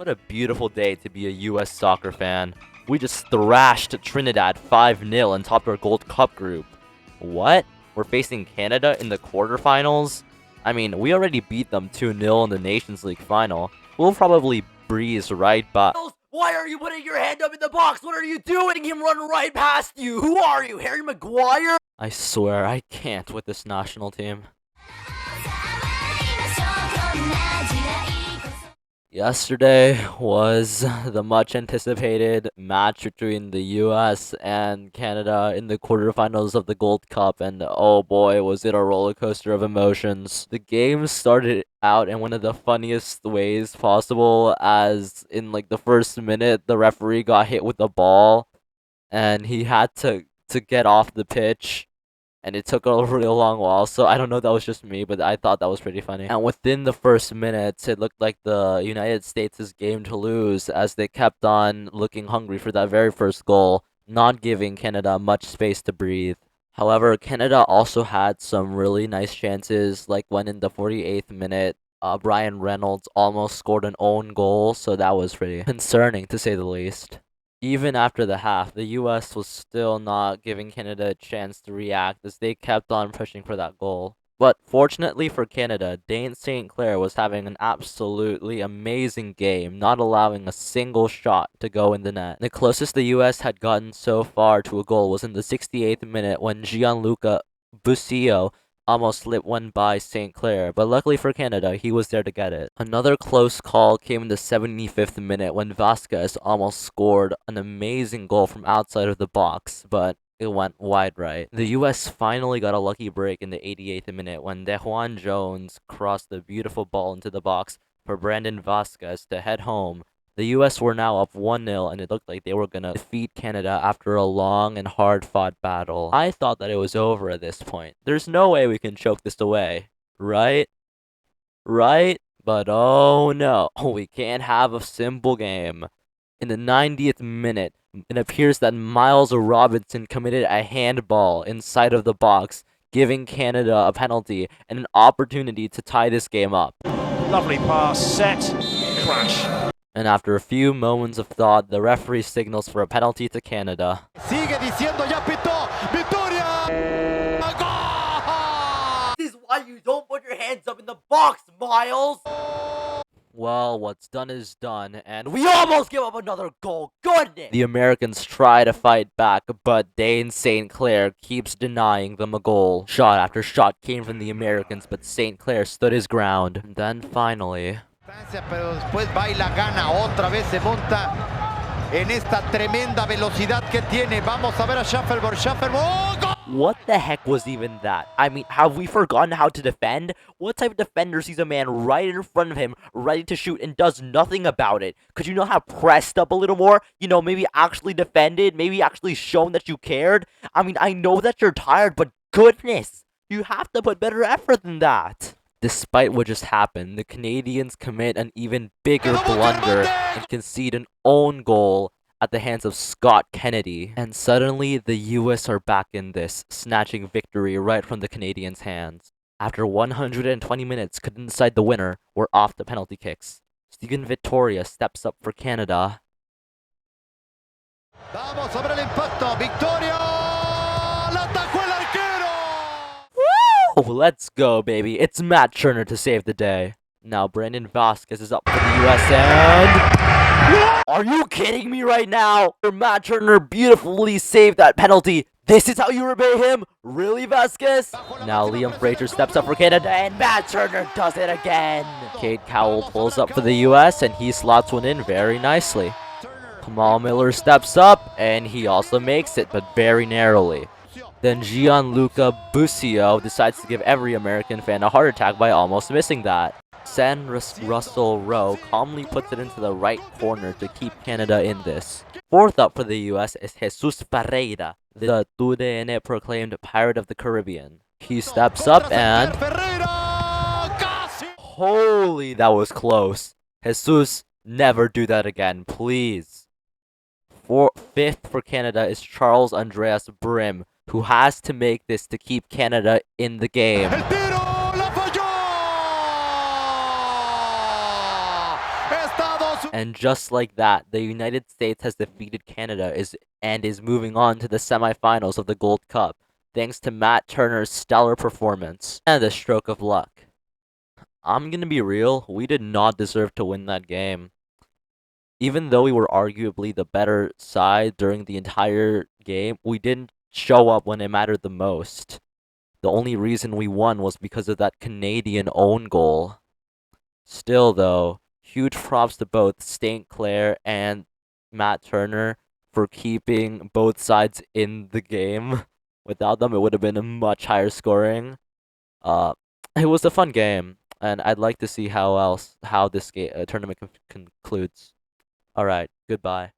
What a beautiful day to be a US soccer fan. We just thrashed Trinidad 5-0 and topped our Gold Cup group. What? We're facing Canada in the quarterfinals? I mean, we already beat them 2-0 in the Nations League final. We'll probably breeze right by. Why are you putting your hand up in the box? What are you doing? Him run right past you. Who are you, Harry Maguire? I swear, I can't with this national team. Yesterday was the much anticipated match between the US and Canada in the quarterfinals of the Gold Cup, and oh boy, was it a roller coaster of emotions. The game started out in one of the funniest ways possible, as in like the first minute the referee got hit with the ball and he had to get off the pitch. And it took a real long while, so I don't know if that was just me, but I thought that was pretty funny. And within the first minutes, it looked like the United States' game to lose, as they kept on looking hungry for that very first goal, not giving Canada much space to breathe. However, Canada also had some really nice chances, like when in the 48th minute, Brian Reynolds almost scored an own goal, so that was pretty concerning, to say the least. Even after the half, the US was still not giving Canada a chance to react, as they kept on pushing for that goal. But fortunately for Canada, Dane St. Clair was having an absolutely amazing game, not allowing a single shot to go in the net. The closest the US had gotten so far to a goal was in the 68th minute, when Gianluca Busio almost slipped one by St. Clair, but luckily for Canada, he was there to get it. Another close call came in the 75th minute, when Vasquez almost scored an amazing goal from outside of the box, but it went wide right. The US finally got a lucky break in the 88th minute, when DeJuan Jones crossed the beautiful ball into the box for Brandon Vasquez to head home. The US were now up 1-0, and it looked like they were gonna defeat Canada after a long and hard-fought battle. I thought that it was over at this point. There's no way we can choke this away, right? Right? But oh no, we can't have a simple game. In the 90th minute, it appears that Miles Robinson committed a handball inside of the box, giving Canada a penalty and an opportunity to tie this game up. Lovely pass, set, crash. And after a few moments of thought, the referee signals for a penalty to Canada. Sigue diciendo, ya pitó, Victoria! This is why you don't put your hands up in the box, Miles! Well, what's done is done, and We almost give up another goal, goodness! the Americans try to fight back, but Dane St. Clair keeps denying them a goal. Shot after shot came from the Americans, but St. Clair stood his ground. And then finally, pero después va y la gana, otra vez se monta en esta tremenda velocidad que tiene. Vamos a ver a Schaffelberg. ¡Oh, goal! what the heck was even that? I mean, have we forgotten how to defend? What type of defender sees a man right in front of him, ready to shoot, and does nothing about it? Could you not have pressed up a little more? You know, maybe actually defended, maybe actually shown that you cared? I mean, I know that you're tired, but goodness, you have to put better effort than that. Despite what just happened, the Canadians commit an even bigger blunder and concede an own goal at the hands of Scott Kennedy. And suddenly, the US are back in this, snatching victory right from the Canadians' hands. After 120 minutes couldn't decide the winner, we're off to penalty kicks. Steven Victoria steps up for Canada. Vamos a ver el impacto. Victoria. La atajó el arquero. Oh, let's go, baby. It's Matt Turner to save the day. Now Brandon Vasquez is up for the US, and are you kidding me right now? Matt Turner beautifully saved that penalty. This is how you repay him? Really, Vasquez? Now Liam Fraser steps up for Canada, and Matt Turner does it again. Cade Cowell pulls up for the US, and he slots one in very nicely. Kamal Miller steps up, and he also makes it, but very narrowly. Then Gianluca Busio decides to give every American fan a heart attack by almost missing that. Sen Russell Rowe calmly puts it into the right corner to keep Canada in this. Fourth up for the US is Jesus Ferreira, the TUDN proclaimed Pirate of the Caribbean. He steps up and... Holy, that was close. Jesus, never do that again, please. Fifth for Canada is Charles Andreas Brim, who has to make this to keep Canada in the game. And just like that, the United States has defeated Canada and is moving on to the semifinals of the Gold Cup, thanks to Matt Turner's stellar performance and a stroke of luck. I'm gonna be real, we did not deserve to win that game. Even though we were arguably the better side during the entire game, we didn't show up when it mattered the most. The only reason we won was because of that Canadian own goal. Still, though, huge props to both St. Clair and Matt Turner for keeping both sides in the game. Without them, it would have been a much higher scoring. Uh, it was a fun game, and I'd like to see how this tournament concludes. All right, goodbye.